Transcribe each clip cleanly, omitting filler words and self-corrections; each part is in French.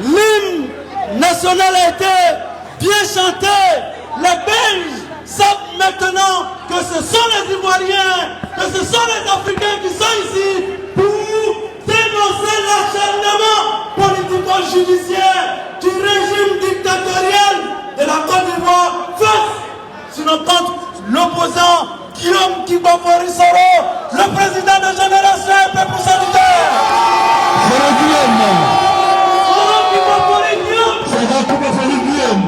L'hymne national a été bien chanté. Les Belges savent maintenant que ce sont les Ivoiriens, que ce sont les Africains qui sont ici pour dénoncer l'acharnement politico-judiciaire du régime dictatorial de la Côte d'Ivoire face sur notre compte l'opposant Guillaume Kibafori Soro, le président de Génération Peuple Solidaire.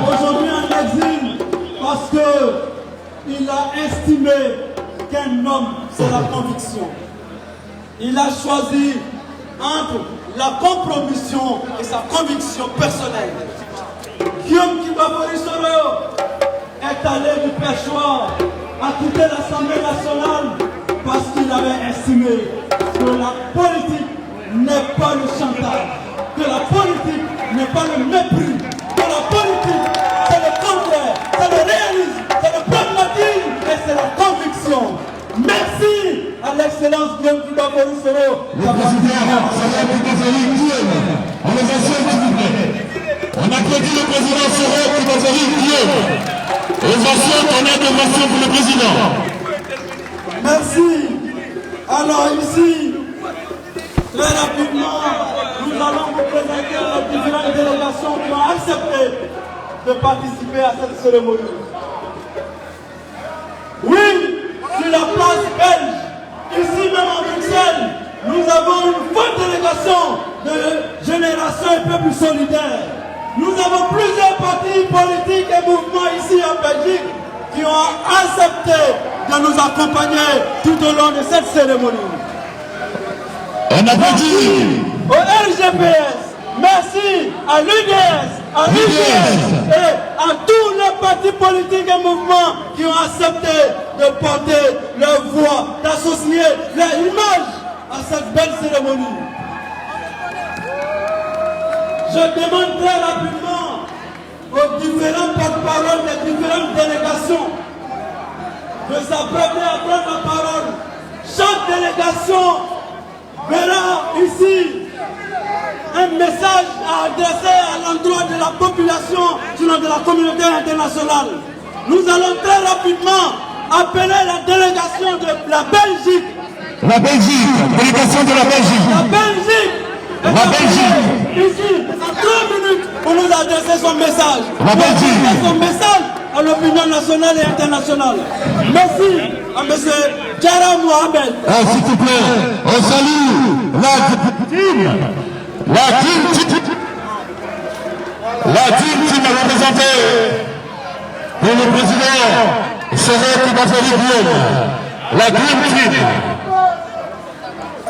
Aujourd'hui en exil parce qu'il a estimé qu'un homme c'est la conviction. Il a choisi entre la compromission et sa conviction personnelle. Guillaume Kibafori Soro est allé du perchoir à quitter l'Assemblée nationale parce qu'il avait estimé que la politique n'est pas le chantage, que la politique n'est pas le mépris, que la politique c'est le contraire, c'est le réalisme, c'est le pragmatisme et c'est la conviction. Merci à l'excellence Guillaume Kibafori Soro. On applaudit le président Soro Kibafori Guillaume. Ovation, tonnerre d'ovation pour le président. Merci. Alors ici, très rapidement, nous allons vous présenter les différentes délégations qui ont accepté de participer à cette cérémonie. Oui, sur la place belge, ici même en Bruxelles, nous avons une forte délégation de Génération et Peuple Solidaire. Nous avons plusieurs partis politiques et mouvements ici en Belgique qui ont accepté de nous accompagner tout au long de cette cérémonie. On applaudit au RGPS, merci à l'UDS, à l'UDS et à tous les partis politiques et mouvements qui ont accepté de porter leur voix, d'associer leur image à cette belle cérémonie. Je demande très rapidement aux différents porte-paroles des différentes délégations de s'apprêter à prendre la parole. Chaque délégation verra ici un message à adresser à l'endroit de la population, sinon de la communauté internationale. Nous allons très rapidement appeler la délégation de la Belgique. La Belgique, délégation de la Belgique. La Belgique. La Belgique. Ici, en 3 minutes, pour nous adresser son message. La Belgique. Pour adresser son message à l'opinion nationale et internationale. Merci à M. Diarra Mohamed. S'il vous plaît, on salue la team qui m'a représenté pour le président Soro Kibafori Guillaume. La Dream Team.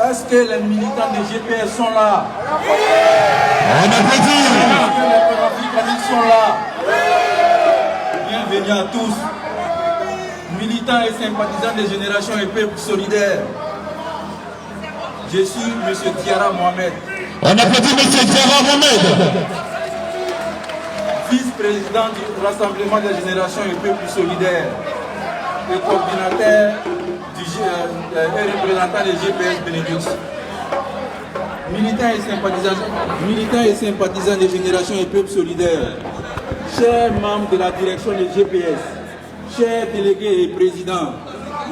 Est-ce que les militants des GPS sont là? On applaudit. Est-ce que les panafricanistes sont là? Bienvenue à tous, militants et sympathisants des Générations et Peuple Solidaires. Je suis M. Diarra Mohamed. On applaudit M. Diarra Mohamed. Vice-président du Rassemblement des Générations et Peuple Solidaires. et coordinateur et représentant des GPS Benelux. Militants et sympathisants des Générations et Peuples Solidaires, chers membres de la direction des GPS, chers délégués et présidents,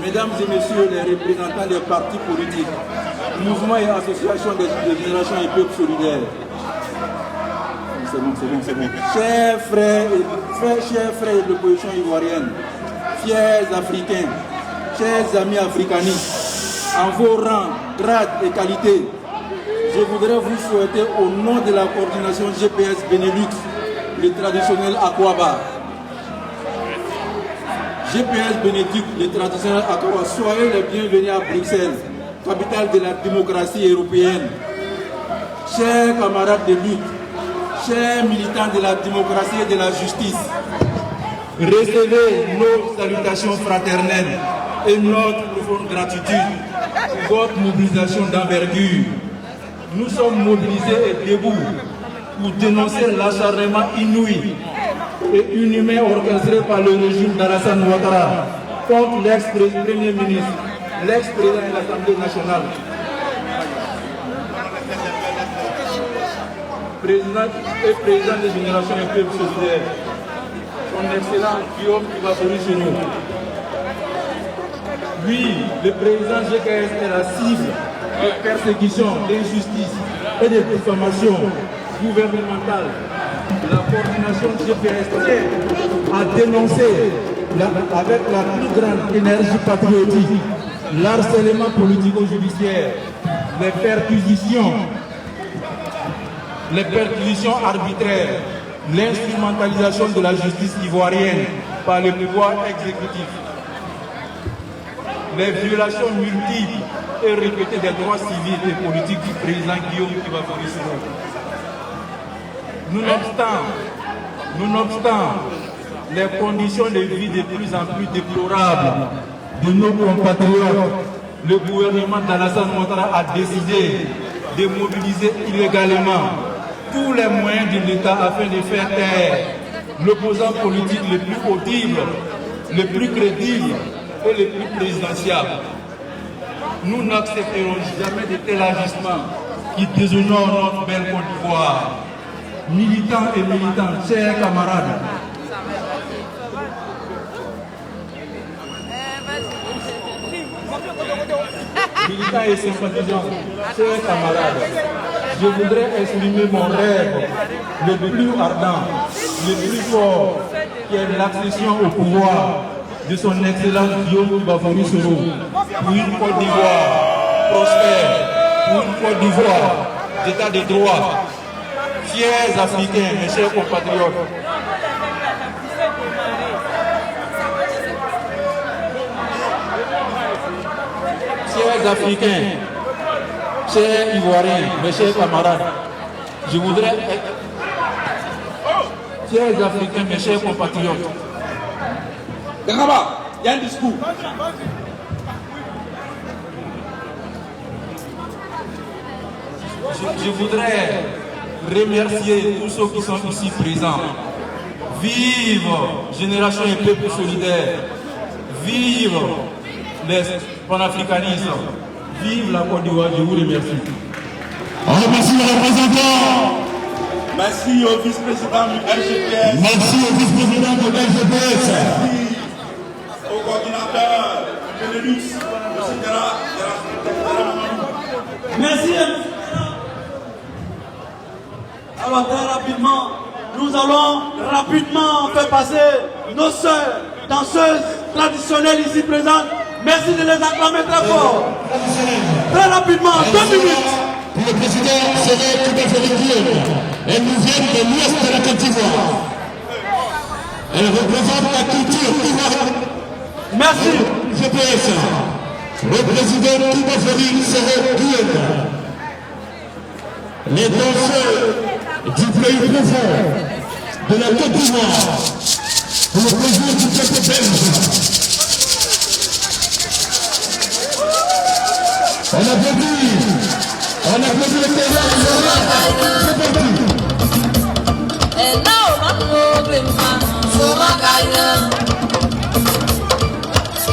mesdames et messieurs les représentants des partis politiques, mouvements et associations des Générations et Peuples Solidaires, c'est bon. Chers frères de l'opposition ivoirienne, fiers Africains, chers amis africanistes, en vos rangs, grades et qualités, je voudrais vous souhaiter au nom de la coordination GPS Benelux, le traditionnel Aquaba. GPS Benelux, le traditionnel Aquaba, soyez les bienvenus à Bruxelles, capitale de la démocratie européenne. Chers camarades de lutte, chers militants de la démocratie et de la justice, recevez nos salutations fraternelles et notre profonde gratitude pour votre mobilisation d'envergure. Nous sommes mobilisés et debout pour dénoncer l'acharnement inouï et inhumain orchestré par le régime d'Alassane Ouattara contre l'ex-premier ministre, l'ex-président de l'Assemblée nationale, président des Générations et Peuples Solidaires, son excellent Guillaume Kibafory. Oui, le président GKS est la cible de persécution, d'injustice et de diffamation gouvernementale. La coordination GPS a dénoncé avec la plus grande énergie patriotique l'harcèlement politico-judiciaire, les perquisitions arbitraires, l'instrumentalisation de la justice ivoirienne par le pouvoir exécutif, les violations multiples et répétées des droits civils et politiques du président Guillaume Kibafory. Nonobstant les conditions de vie de plus en plus déplorables de nos compatriotes, le gouvernement d'Alassane Ouattara a décidé de mobiliser illégalement tous les moyens de l'État afin de faire taire l'opposant politique le plus audible, le plus crédible et le plus présidentiable. Nous n'accepterons jamais de tels agissements qui déshonorent notre belle Côte d'Ivoire. Militants et militantes, chers camarades, militants et sympathisants, chers camarades, je voudrais exprimer mon rêve le plus ardent, le plus fort, qui est l'accession au pouvoir de son excellence Guillaume Kibafory pour une Côte d'Ivoire prospère, pour une Côte d'Ivoire d'état de droit. Fiers Africains, mes chers compatriotes, chers Africains, chers Ivoiriens, mes chers camarades, je voudrais... Chers Africains, mes chers compatriotes, Gangaba, il y a un discours. Je voudrais remercier tous ceux qui sont ici présents. Vive Génération et Peuples Solidaires. Vive les panafricanistes. Vive la Côte d'Ivoire. Je vous remercie. On remercie le représentant. Merci au vice-président du RGPS. Merci au vice-président du RGPS. Merci au coordinateur de Benelux, M. Diarra. Merci, M. Alors très rapidement, nous allons rapidement faire passer nos sœurs danseuses traditionnelles ici présentes. Merci de les acclamer très fort. Très rapidement, 2 minutes. Pour le président Séré Kibafory, elles nous viennent de l'ouest de la Côte d'Ivoire. Elles représentent la culture ivoirienne. Merci. GPS. Le président Kibafory Séré Guillaume. Les danseurs du pays profond de la Côte d'Ivoire. Pour le président du peuple belge. On applaudit le terrain. C'est parti.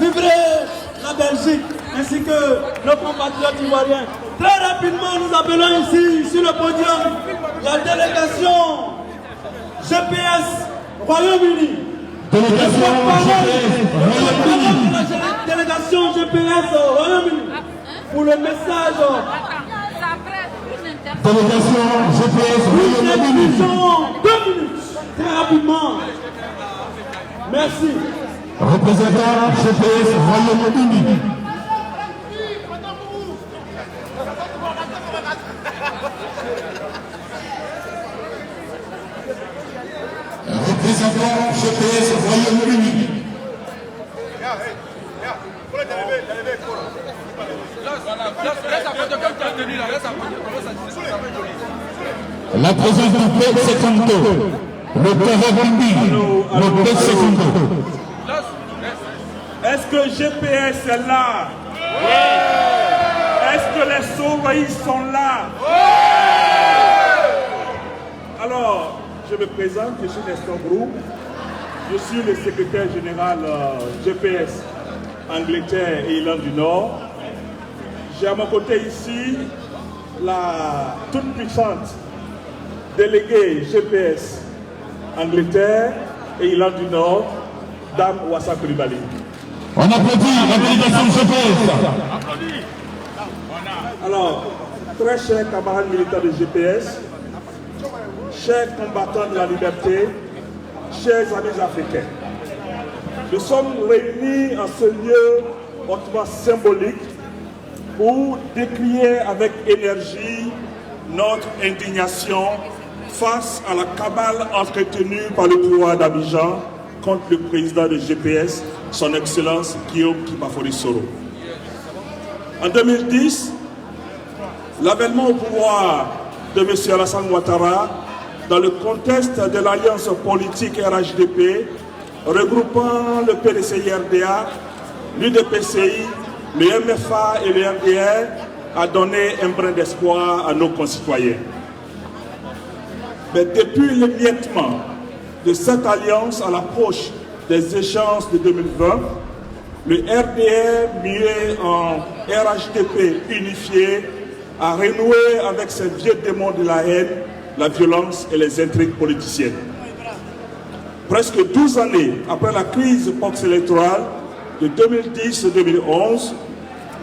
Vibrer la Belgique ainsi que nos compatriotes ivoiriens. Très rapidement, nous appelons ici, sur le podium, la délégation GPS Royaume-Uni. La délégation GPS Royaume-Uni pour le message. Délégation GPS Royaume-Uni. 2 minutes, très rapidement. Merci. Représentant GPS Royaume-Uni. Représentant GPS Royaume-Uni. La présence du peuple Secondo, le Terre-Bindi, le peuple Secondo. Est-ce que GPS est là? Oui. Est-ce que les Sauvailles sont là? Oui. Alors, je me présente, je suis Nestor Group. Je suis le secrétaire général GPS Angleterre et Irlande du Nord. J'ai à mon côté ici la toute puissante déléguée GPS Angleterre et Irlande du Nord, Dame Ouassa Coulibaly. On applaudit la délégation de GPS. Alors, très chers camarades militaires de GPS, chers combattants de la liberté, chers amis africains, nous sommes réunis en ce lieu hautement symbolique pour décrier avec énergie notre indignation face à la cabale entretenue par le pouvoir d'Abidjan contre le président de GPS, son Excellence Guillaume Kibafori Soro. En 2010, l'avènement au pouvoir de M. Alassane Ouattara, dans le contexte de l'alliance politique RHDP, regroupant le PDCI-RDA, l'UDPCI, le MFA et le RDR, a donné un brin d'espoir à nos concitoyens. Mais depuis l'émiettement de cette alliance à l'approche des échéances de 2020, le RDR, muet en RHDP unifié, a renoué avec ses vieux démons de la haine, la violence et les intrigues politiciennes. Presque 12 années après la crise post-électorale de 2010-2011,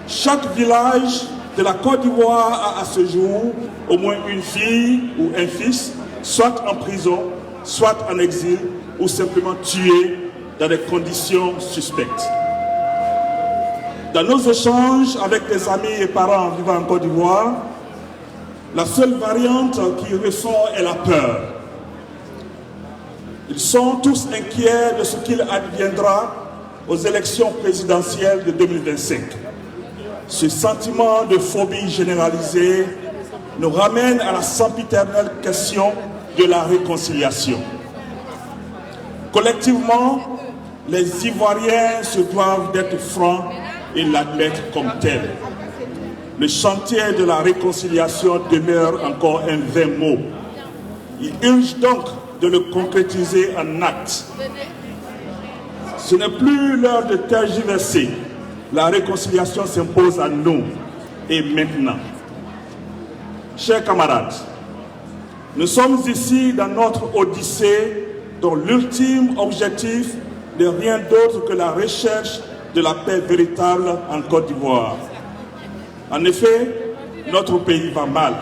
chaque village de la Côte d'Ivoire a à ce jour au moins une fille ou un fils, soit en prison, soit en exil, ou simplement tué dans des conditions suspectes. Dans nos échanges avec des amis et parents vivant en Côte d'Ivoire, la seule variante qui ressort est la peur. Ils sont tous inquiets de ce qu'il adviendra aux élections présidentielles de 2025. Ce sentiment de phobie généralisée nous ramène à la sempiternelle question de la réconciliation. Collectivement, les Ivoiriens se doivent d'être francs et l'admettre comme tel. Le chantier de la réconciliation demeure encore un vain mot. Il urge donc de le concrétiser en actes. Ce n'est plus l'heure de tergiverser. La réconciliation s'impose à nous et maintenant. Chers camarades, nous sommes ici dans notre odyssée dont l'ultime objectif n'est rien d'autre que la recherche de la paix véritable en Côte d'Ivoire. En effet, notre pays va mal,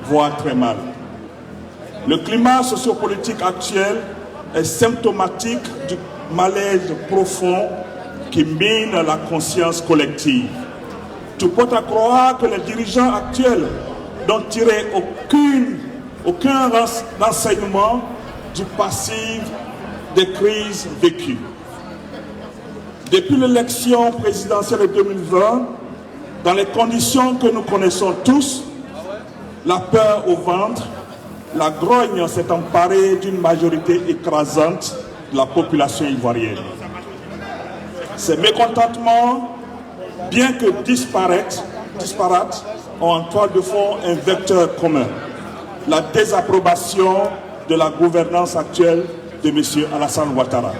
voire très mal. Le climat sociopolitique actuel est symptomatique du malaise profond qui mine la conscience collective. Tout porte à croire que les dirigeants actuels n'ont tiré aucun renseignement du passif des crises vécues. Depuis l'élection présidentielle de 2020, dans les conditions que nous connaissons tous, la peur au ventre, la grogne s'est emparée d'une majorité écrasante de la population ivoirienne. Ces mécontentements, bien que disparates, ont en toile de fond un vecteur commun, la désapprobation de la gouvernance actuelle de M. Alassane Ouattara.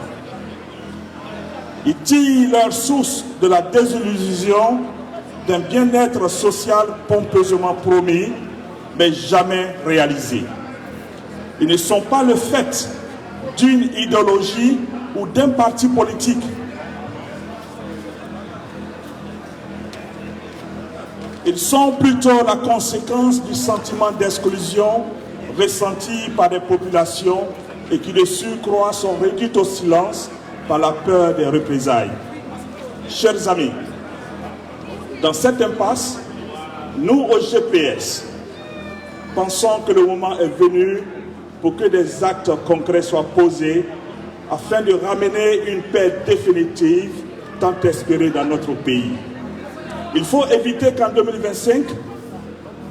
Ils tirent leur source de la désillusion d'un bien-être social pompeusement promis, mais jamais réalisé. Ils ne sont pas le fait d'une idéologie ou d'un parti politique. Ils sont plutôt la conséquence du sentiment d'exclusion ressenti par des populations et qui de surcroît sont réduites au silence par la peur des représailles. Chers amis, dans cette impasse, nous au GPS pensons que le moment est venu pour que des actes concrets soient posés afin de ramener une paix définitive tant espérée dans notre pays. Il faut éviter qu'en 2025,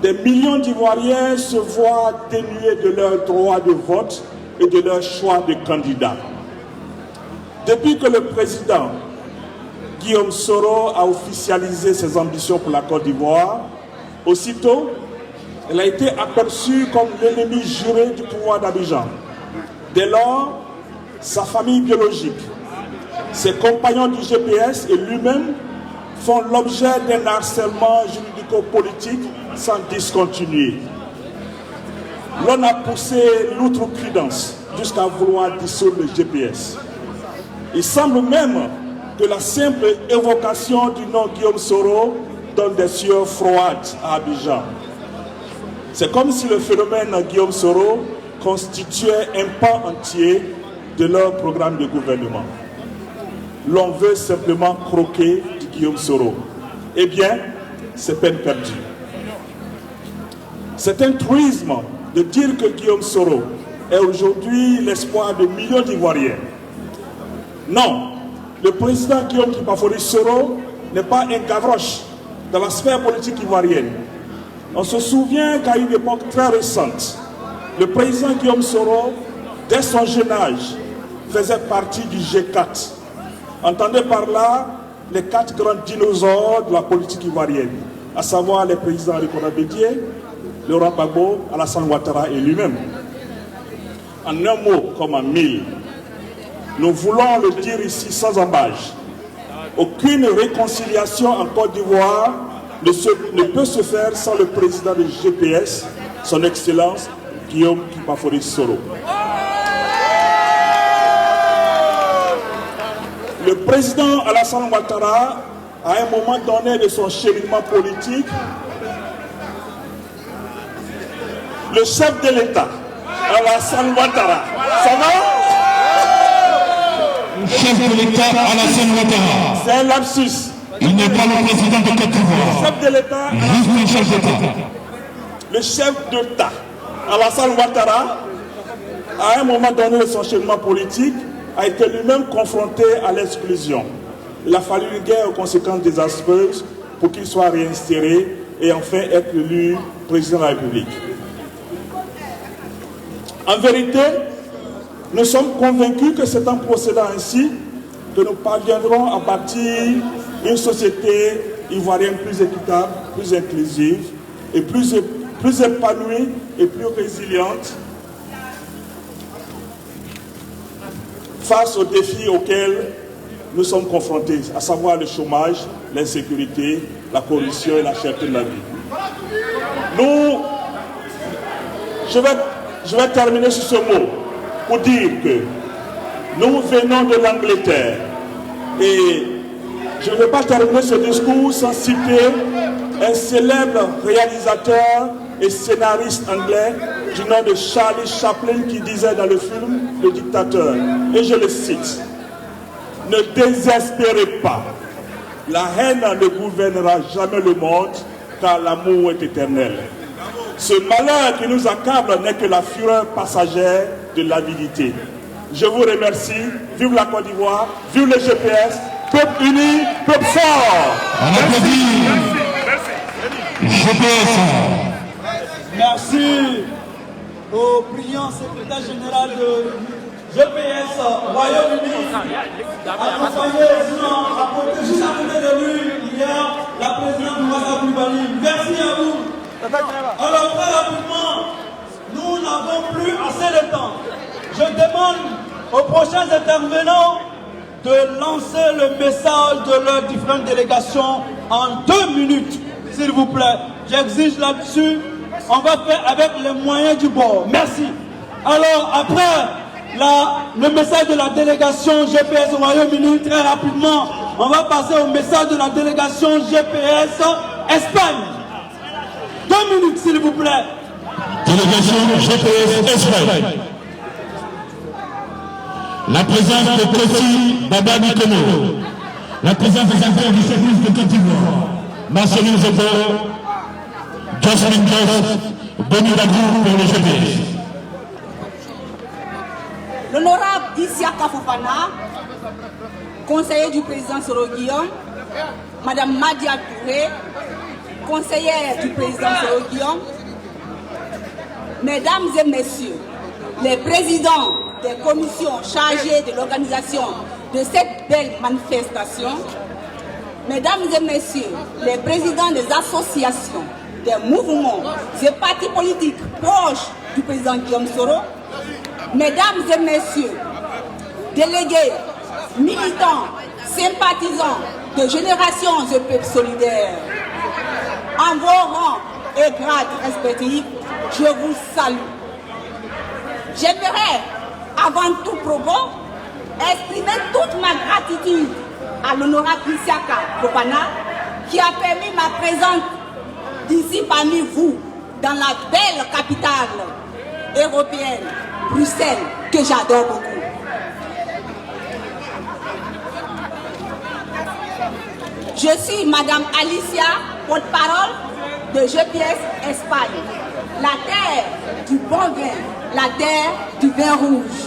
des millions d'Ivoiriens se voient dénués de leur droit de vote et de leur choix de candidat. Depuis que le président Guillaume Soro a officialisé ses ambitions pour la Côte d'Ivoire, aussitôt, elle a été aperçue comme l'ennemi juré du pouvoir d'Abidjan. Dès lors, sa famille biologique, ses compagnons du GPS et lui-même font l'objet d'un harcèlement juridico-politique sans discontinuer. L'on a poussé l'outrecuidance jusqu'à vouloir dissoudre le GPS. Il semble même que la simple évocation du nom Guillaume Soro donne des sueurs froides à Abidjan. C'est comme si le phénomène Guillaume Soro constituait un pan entier de leur programme de gouvernement. L'on veut simplement croquer du Guillaume Soro. Eh bien, c'est peine perdue. C'est un truisme de dire que Guillaume Soro est aujourd'hui l'espoir de millions d'Ivoiriens. Non, le président Guillaume Kipafori Soro n'est pas un Gavroche dans la sphère politique ivoirienne. On se souvient qu'à une époque très récente, le président Guillaume Soro, dès son jeune âge, faisait partie du G4. Entendez par là les 4 grands dinosaures de la politique ivoirienne, à savoir les présidents Rikola Bédié, Laurent Gbagbo, Alassane Ouattara et lui-même. En un mot comme en 1000, nous voulons le dire ici sans embâche. Aucune réconciliation en Côte d'Ivoire ne peut se faire sans le président du GPS, son Excellence Guillaume Kipafori Soro. Le président Alassane Ouattara, à un moment donné de son cheminement politique, le chef de l'État, Alassane Ouattara. Ça va? Le chef de l'État, Alassane Ouattara. C'est un lapsus. Il n'est pas le président de Côte d'Ivoire. Le chef de l'État, juste un chef d'État. Le chef d'État, Alassane Ouattara, à un moment donné de son cheminement politique, a été lui-même confronté à l'exclusion. Il a fallu une guerre aux conséquences désastreuses pour qu'il soit réinséré et enfin être élu président de la République. En vérité, nous sommes convaincus que c'est en procédant ainsi que nous parviendrons à bâtir une société ivoirienne plus équitable, plus inclusive et plus épanouie et plus résiliente face aux défis auxquels nous sommes confrontés, à savoir le chômage, l'insécurité, la corruption et la cherté de la vie. Je vais terminer sur ce mot pour dire que nous venons de l'Angleterre et je ne vais pas terminer ce discours sans citer un célèbre réalisateur et scénariste anglais du nom de Charlie Chaplin qui disait dans le film Le Dictateur, et je le cite: « Ne désespérez pas, la haine ne gouvernera jamais le monde car l'amour est éternel. Ce malheur qui nous accable n'est que la fureur passagère de l'avidité. » Je vous remercie, vive la Côte d'Ivoire, vive le GPS, peuple uni, peuple fort. On applaudit. GPS. Merci au brillant secrétaire général de GPS Royaume-Uni, accompagné juste à côté de lui, il y a la présidente Mouassa Koulibaly. Merci à vous. Alors très rapidement, nous n'avons plus assez de temps. Je demande aux prochains intervenants de lancer le message de leurs différentes délégations en 2 minutes, s'il vous plaît. J'exige là-dessus, on va faire avec les moyens du bord. Merci. Alors après le message de la délégation GPS au Royaume-Uni, très rapidement, on va passer au message de la délégation GPS Espagne. 2 minutes, s'il vous plaît. Délégation GPS Espagne. La présence de Kossi Baba Nikono, la présence des acteurs du service de Côte d'Ivoire, Marcelin Zebo, Jocelyn Joss, Boni Dagrou pour le GPS. L'honorable Isiaka Fofana, conseiller du président Soro Guillaume, Madame Madia Touré, conseillère du président Soro Guillaume, Mesdames et Messieurs, les présidents des commissions chargées de l'organisation de cette belle manifestation, Mesdames et Messieurs, les présidents des associations, des mouvements, des partis politiques proches du président Guillaume Soro, Mesdames et Messieurs, délégués, militants, sympathisants de Générations et Peuples Solidaires, en vos rangs et grades respectifs, je vous salue. J'aimerais, avant tout propos, exprimer toute ma gratitude à l'honorable Isiaka Fofana qui a permis ma présence d'ici parmi vous, dans la belle capitale européenne, Bruxelles, que j'adore beaucoup. Je suis Madame Alicia, porte-parole de GPS Espagne, la terre du bon vin, la terre du vin rouge.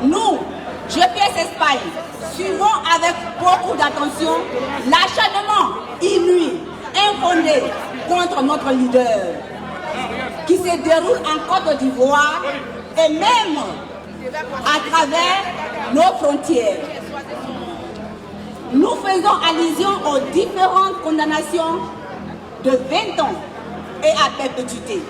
Nous, GPS Espagne, suivons avec beaucoup d'attention l'acharnement inouï, infondé contre notre leader, qui se déroule en Côte d'Ivoire et même à travers nos frontières. Nous faisons allusion aux différentes condamnations de 20 ans et à perpétuité,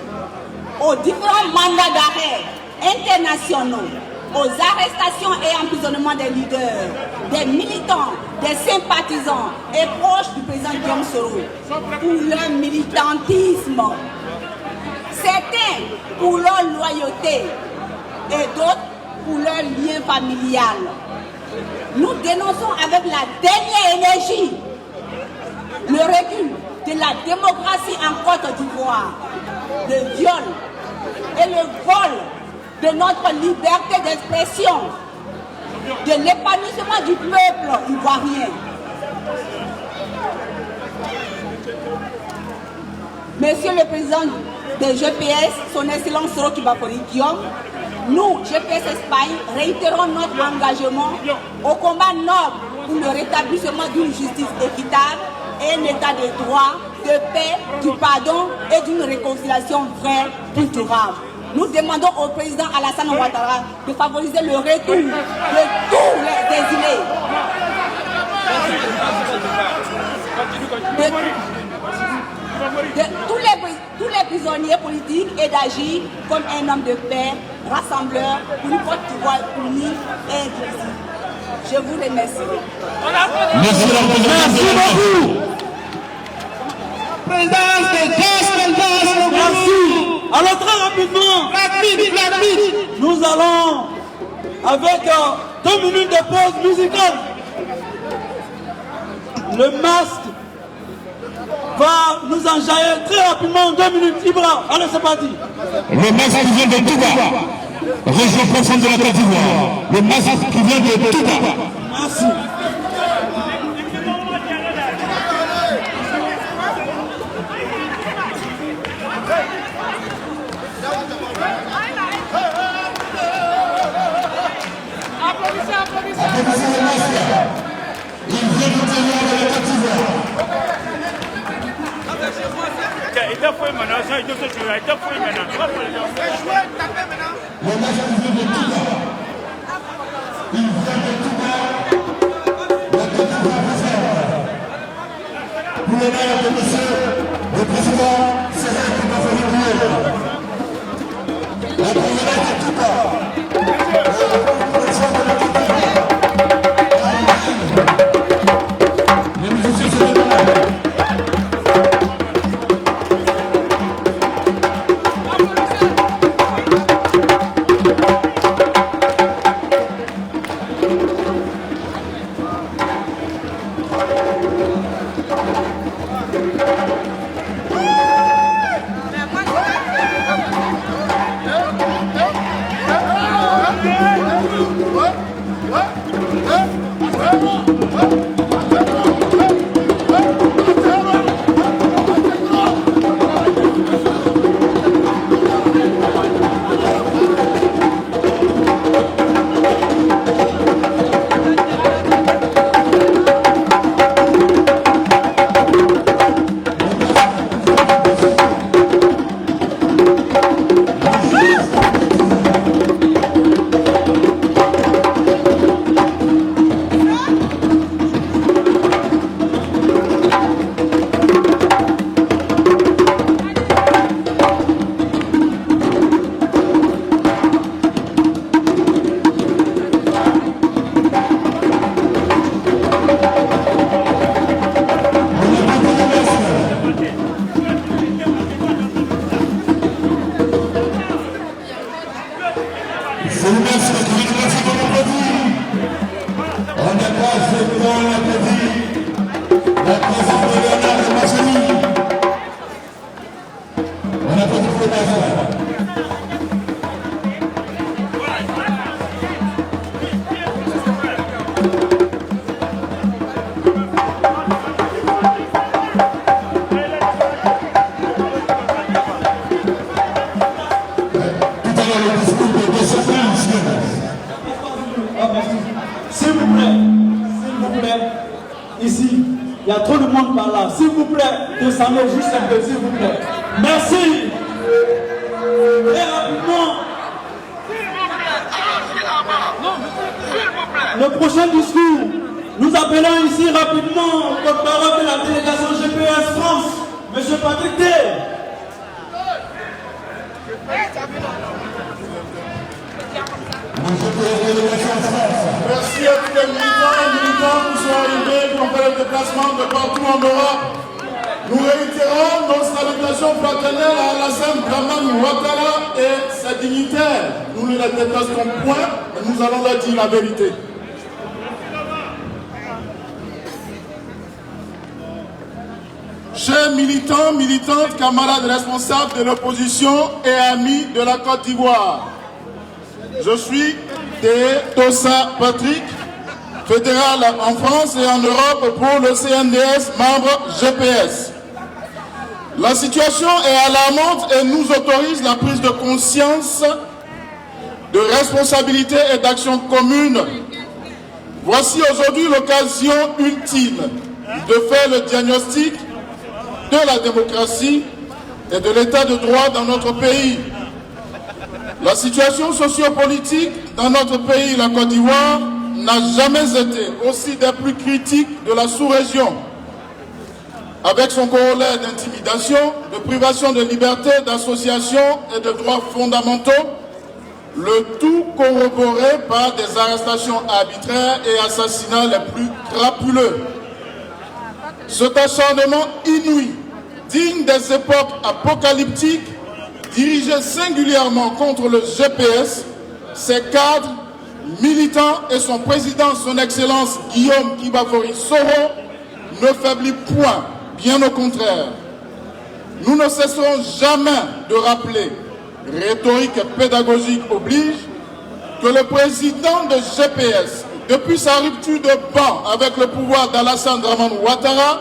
aux différents mandats d'arrêt internationaux, aux arrestations et emprisonnements des leaders, des militants, des sympathisants et proches du président Guillaume Soro pour leur militantisme, certains pour leur loyauté et d'autres pour leur lien familial. Nous dénonçons avec la dernière énergie le recul de la démocratie en Côte d'Ivoire, le viol et le vol de notre liberté d'expression, de l'épanouissement du peuple ivoirien. Monsieur le Président de GPS, son Excellence Roch Bafori Guillaume, nous, GPS Espagne, réitérons notre engagement au combat noble pour le rétablissement d'une justice équitable et un état de droit, de paix, du pardon et d'une réconciliation vraie et durable. Nous demandons au président Alassane Ouattara de favoriser le retour de tous les exilés, de tous les prisonniers politiques et d'agir comme un homme de paix, rassembleur, pour une Côte d'Ivoire unie et inclusive. Je vous remercie. Merci beaucoup. Présidence de Gospel. Merci. Alors très rapidement, Rapide. nous allons avec 2 minutes de pause musicale. Le masque va nous enjailler très rapidement 2 minutes. Ibra, allez c'est parti. Le masque qui vient de Touba, région profonde de la Côte d'Ivoire. Le masque qui vient de Touba. Merci. Il vient de terroir de la Côte d'Ivoire. Pour le maire de monsieur, le président Serge Bafori Guillaume. La province de Touba. Ici, il y a trop de monde par là. S'il vous plaît, descendez juste un peu, s'il vous plaît. Merci. Et rapidement, le prochain discours, nous appelons ici rapidement le porte-parole de la délégation GPS France, M. Patrick Day. Merci à tous les militants et militants qui sont arrivés, qui ont fait le déplacement de partout en Europe. Nous réitérons nos salutations fraternelles à Alassane Dramane Ouattara et ses dignitaires. Nous ne les détestons point, mais nous allons leur dire la vérité. chers militants, militantes, camarades responsables de l'opposition et amis de la Côte d'Ivoire. Je suis Tossa Patrick, fédéral en France et en Europe pour le CNDS, membre GPS. La situation est alarmante et nous autorise la prise de conscience de responsabilité et d'action commune. Voici aujourd'hui l'occasion ultime de faire le diagnostic de la démocratie et de l'état de droit dans notre pays. La situation sociopolitique dans notre pays, la Côte d'Ivoire, n'a jamais été aussi des plus critiques de la sous-région. Avec son corollaire d'intimidation, de privation de liberté, d'association et de droits fondamentaux, le tout corroboré par des arrestations arbitraires et assassinats les plus crapuleux. Cet acharnement inouï, digne des époques apocalyptiques, dirigé singulièrement contre le GPS, ses cadres, militants et son président, son Excellence Guillaume Kibafori Soro, ne faiblit point, bien au contraire. Nous ne cesserons jamais de rappeler, rhétorique pédagogique oblige, que le président de GPS, depuis sa rupture de banc avec le pouvoir d'Alassane Dramane Ouattara,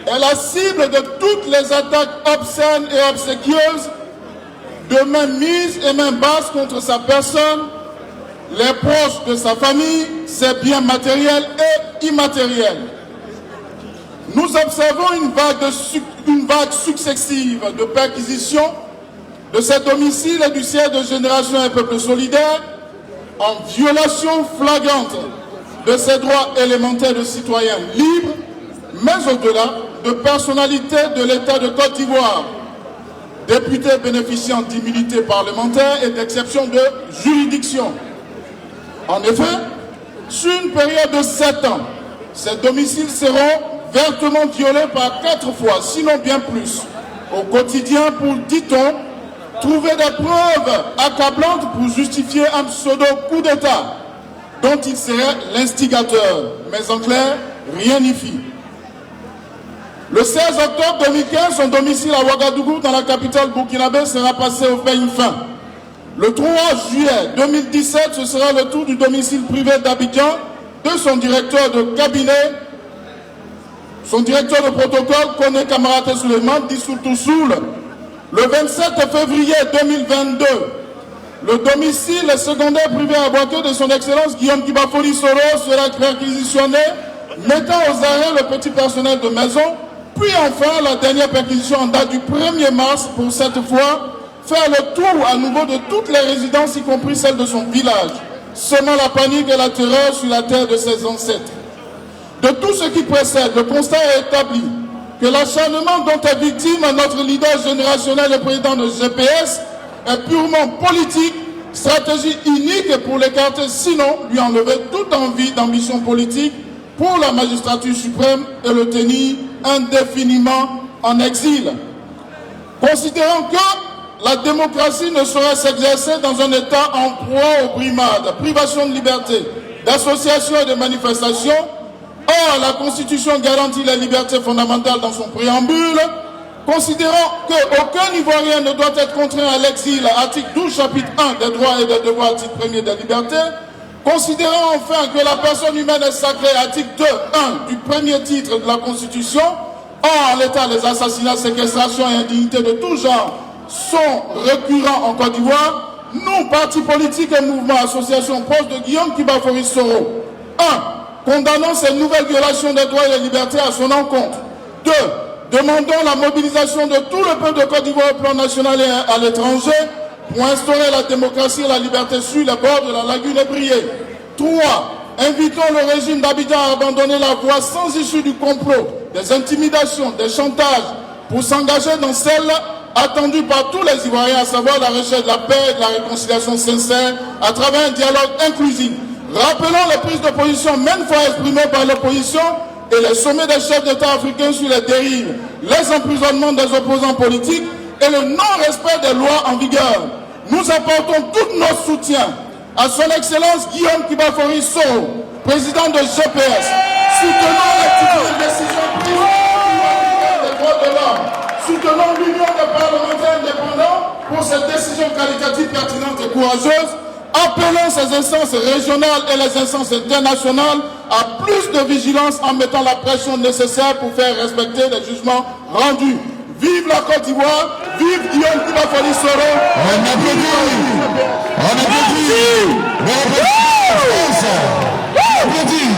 est la cible de toutes les attaques obscènes et obséquieuses, de main mise et main basse contre sa personne, les proches de sa famille, ses biens matériels et immatériels. Nous observons une vague successive de perquisitions de ses domiciles et du siège de Génération et Peuple Solidaire en violation flagrante de ses droits élémentaires de citoyens libres, mais au-delà de personnalités de l'État de Côte d'Ivoire, députés bénéficiant d'immunité parlementaire et d'exception de juridiction. En effet, sur une période de 7 ans, ces domiciles seront vertement violés par 4 fois, sinon bien plus, au quotidien pour, dit-on, trouver des preuves accablantes pour justifier un pseudo-coup d'État dont il serait l'instigateur. Mais en clair, rien n'y fit. Le 16 octobre 2015, son domicile à Ouagadougou, dans la capitale burkinabé, sera passé au peigne fin. Le 3 juillet 2017, ce sera le tour du domicile privé d'Abidjan de son directeur de cabinet, son directeur de protocole, Koné Kamaraté Souleymane, dit Soul. Le 27 février 2022, le domicile secondaire privé à Boaké de son Excellence Guillaume Kibafori Soro sera perquisitionné, mettant aux arrêts le petit personnel de maison. Puis enfin, la dernière perquisition en date du 1er mars pour cette fois faire le tour à nouveau de toutes les résidences, y compris celles de son village, semant la panique et la terreur sur la terre de ses ancêtres. De tout ce qui précède, le constat est établi que l'acharnement dont est victime notre leader générationnel et président de GPS est purement politique, stratégie unique pour l'écarter, sinon lui enlever toute envie d'ambition politique pour la magistrature suprême et le tenir indéfiniment en exil. Considérant que la démocratie ne saurait s'exercer dans un État en proie aux brimades, privation de liberté, d'association et de manifestation. Or, la Constitution garantit les libertés fondamentales dans son préambule, considérant qu'aucun Ivoirien ne doit être contraint à l'exil, article 12, chapitre 1 des droits et des devoirs, titre 1er des libertés, considérant enfin que la personne humaine est sacrée, article 2, 1 du premier titre de la Constitution. Or, en l'état, les assassinats, séquestrations et indignités de tout genre sont récurrents en Côte d'Ivoire. Nous, partis politiques et mouvements, associations proches de Guillaume Kibafori Soro, 1. Condamnons ces nouvelles violations des droits et des libertés à son encontre. 2. Demandons la mobilisation de tout le peuple de Côte d'Ivoire au plan national et à l'étranger pour instaurer la démocratie et la liberté sur les bords de la lagune ébriée. 3. Invitons le régime d'Abidjan à abandonner la voie sans issue du complot, des intimidations, des chantages, pour s'engager dans celle attendue par tous les Ivoiriens, à savoir la recherche de la paix et de la réconciliation sincère à travers un dialogue inclusif. Rappelons les prises de position maintes fois exprimées par l'opposition et les sommets des chefs d'État africains sur les dérives, les emprisonnements des opposants politiques et le non-respect des lois en vigueur. Nous apportons tout notre soutien à son Excellence Guillaume Kibafori Soro, président de GPS, soutenant les différentes décisions prises des droits cette décision qualitative pertinente et courageuse, appelons ces instances régionales et les instances internationales à plus de vigilance en mettant la pression nécessaire pour faire respecter les jugements rendus. Vive la Côte d'Ivoire, vive Guillaume Koumafali Soro. On applaudit. On applaudit. On applaudit.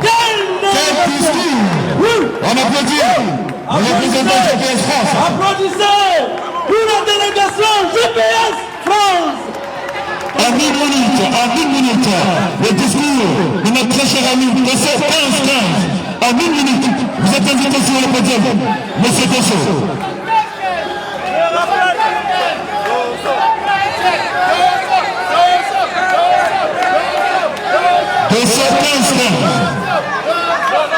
Quel discours. On applaudit. Le représentant GPS France. Applaudissez pour la délégation GPS France. En 1 minute, le discours de notre très cher ami, Dosso 15-15. En 1 minute, vous êtes invité sur le podium, Monsieur Dosso. Dosso 15-15.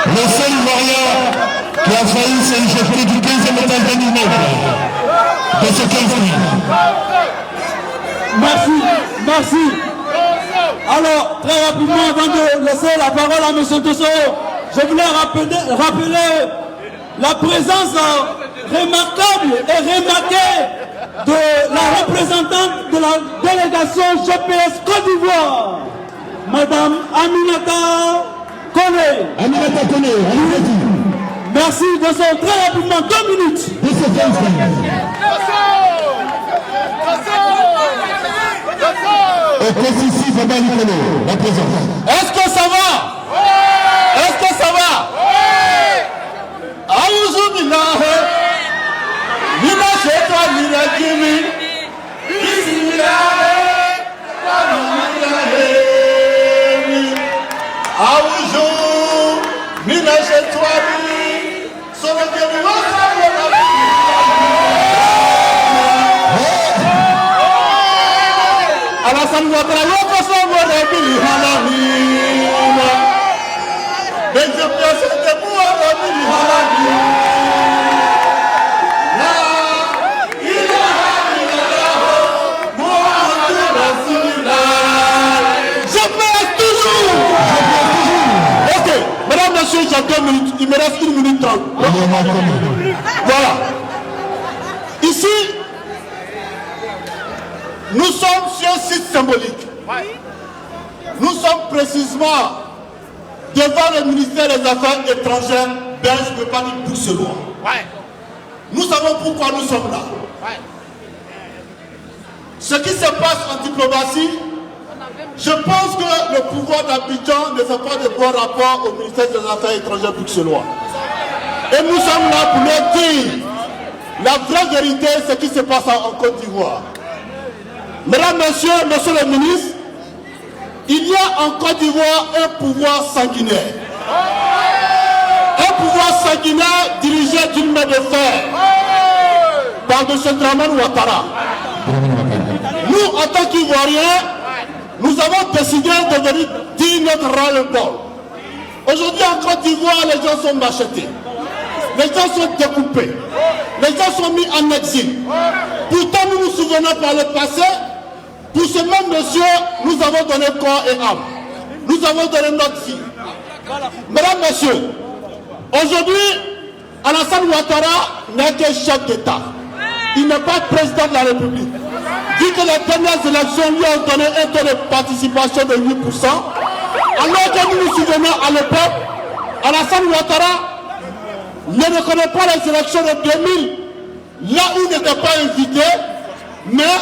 Le seul Ivoirien qui a failli s'échapper du 15e étage de l'immeuble. Dosso 15-15. Merci. Alors, très rapidement, avant de laisser la parole à M. Dosso, je voulais rappeler la présence remarquable et remarquée de la représentante de la délégation GPS Côte d'Ivoire, Madame Aminata Kone. Aminata Kone, allez-y. Merci, Dosso, très rapidement, 2 minutes. Et Kossi Baba Nikolo, la présence. Est-ce que ça va? Est-ce que ça va? Aouzou billahi, mina shaitan rajim, bismillah, aouzou mina shaitan Alassane Ouattara, l'autre son mot de Billy Halamina. Mais je pense que c'est pour Billy Halamina. Il a je passe toujours. Ok, mesdames, messieurs, j'ai 2 minutes. Il me reste 1 minute 30. Voilà. Ici, nous sommes sur un site symbolique. Nous sommes précisément devant le ministère des Affaires étrangères belge de Paris Bruxellois. Nous savons pourquoi nous sommes là. Ce qui se passe en diplomatie, je pense que le pouvoir d'Abidjan ne fait pas de bon rapport au ministère des Affaires étrangères bruxellois. Et nous sommes là pour leur dire la vraie vérité, ce qui se passe en Côte d'Ivoire. Mesdames, Messieurs, Monsieur le ministre, il y a en Côte d'Ivoire un pouvoir sanguinaire. Un pouvoir sanguinaire dirigé d'une main de fer par M. Dramane Ouattara. Nous, en tant qu'Ivoiriens, nous avons décidé de venir dire notre ras-le-bol. Aujourd'hui, en Côte d'Ivoire, les gens sont machetés. Les gens sont découpés. Les gens sont mis en exil. Pourtant, nous nous souvenons par le passé, pour ce même monsieur, nous avons donné corps et âme. Nous avons donné notre vie. Mesdames, Messieurs, aujourd'hui, Alassane Ouattara n'est que chef d'État. Il n'est pas président de la République. Vu que les dernières élections lui ont donné un taux de participation de 8%, alors que nous nous souvenons à l'époque, Alassane Ouattara ne reconnaît pas les élections de 2000, là où il n'était pas invité, mais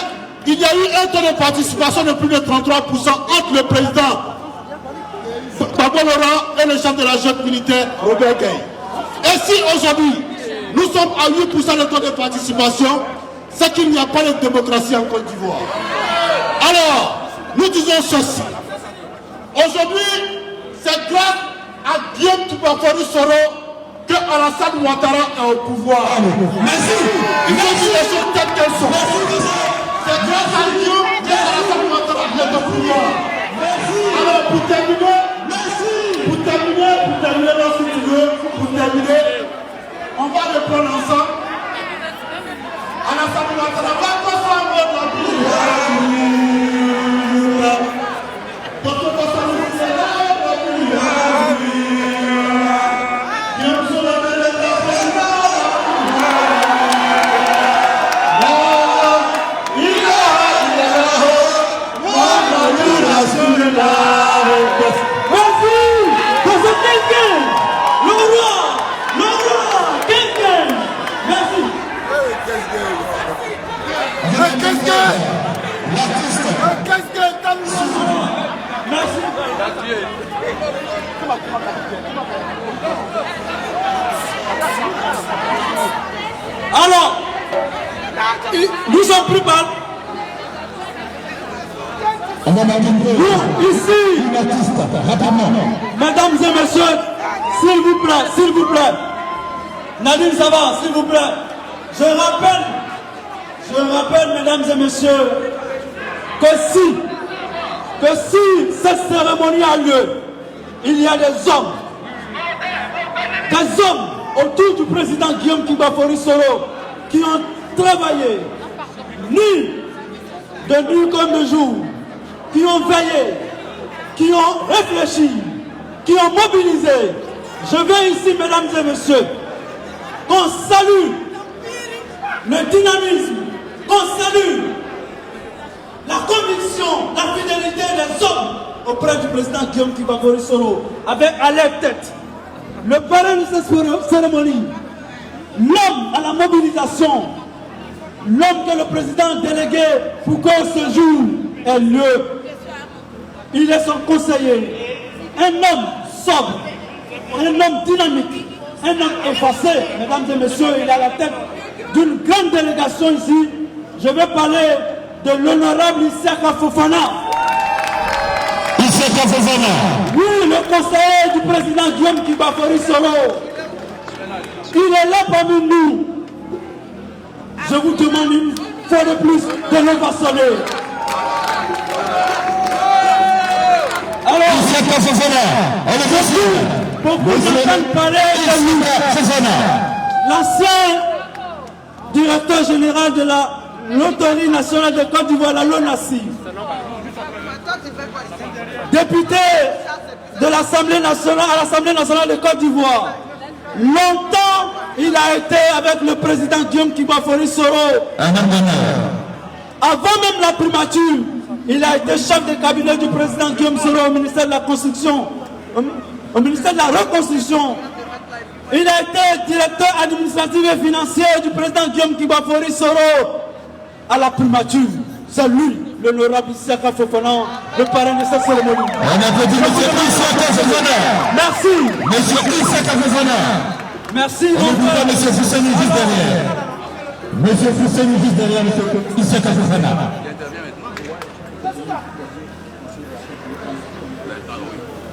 il y a eu un taux de participation de plus de 33% entre le président Gbagbo Laurent et le chef de la junte militaire Robert Gueye. Et si aujourd'hui nous sommes à 8% de taux de participation, c'est qu'il n'y a pas de démocratie en Côte d'Ivoire. Alors, nous disons ceci. Aujourd'hui, c'est grâce à Guillaume Koumafali Soro que Alassane Ouattara est au pouvoir. Merci. Il faut dire les choses telles qu'elles sont. C'est grâce à Guillaume que Alassane Ouattara est au pouvoir. Alors pour terminer, là, si tu veux, pour terminer, on va le prendre ensemble. Alassane Ouattara va passer la vie. La Alors, nous sommes pris par... Nous, ici, mesdames et messieurs, s'il vous plaît, Nadine, ça va, s'il vous plaît. Je rappelle, mesdames et messieurs, que si cette cérémonie a lieu, il y a des hommes autour du président Guillaume Kibafori Soro qui ont travaillé, nuit comme de jour, qui ont veillé, qui ont réfléchi, qui ont mobilisé. Je veux ici, mesdames et messieurs, qu'on salue le dynamisme, qu'on salue la conviction, la fidélité des hommes auprès du président Guillaume Kibafori Soro, avec à leur tête le parrain de cette cérémonie, l'homme à la mobilisation, l'homme que le président a délégué pour que ce jour ait lieu. Il est son conseiller, un homme sobre, un homme dynamique, un homme effacé. Mesdames et messieurs, il est à la tête d'une grande délégation ici. Je vais parler de l'honorable Issaka Fofana. Issaka Fofana. Oui, le conseiller du président Guillaume Kibafori Soro. Il est là parmi nous. Je vous demande une fois de plus de l'ovationner. Alors, Issaka Fofana. Beaucoup m'entendent parler de lui. L'ancien directeur général de la Loterie nationale de Côte d'Ivoire, la LONASI. Député de l'Assemblée nationale, à l'Assemblée nationale de Côte d'Ivoire. Longtemps, il a été avec le président Guillaume Kibafori Soro. Avant même la primature, il a été chef de cabinet du président Guillaume Soro au ministère de la Construction, au ministère de la Reconstruction. Il a été directeur administratif et financier du président Guillaume Kibafori Soro à la primature. C'est lui, l'honorable Issaka Fofana, le parrain de cette cérémonie. On applaudit M. Issaka Fofana. Merci. M. Issaka Fofana. Merci. On vous M. Fousseni juste derrière. M. Fousseni juste derrière M. Issaka Fofana.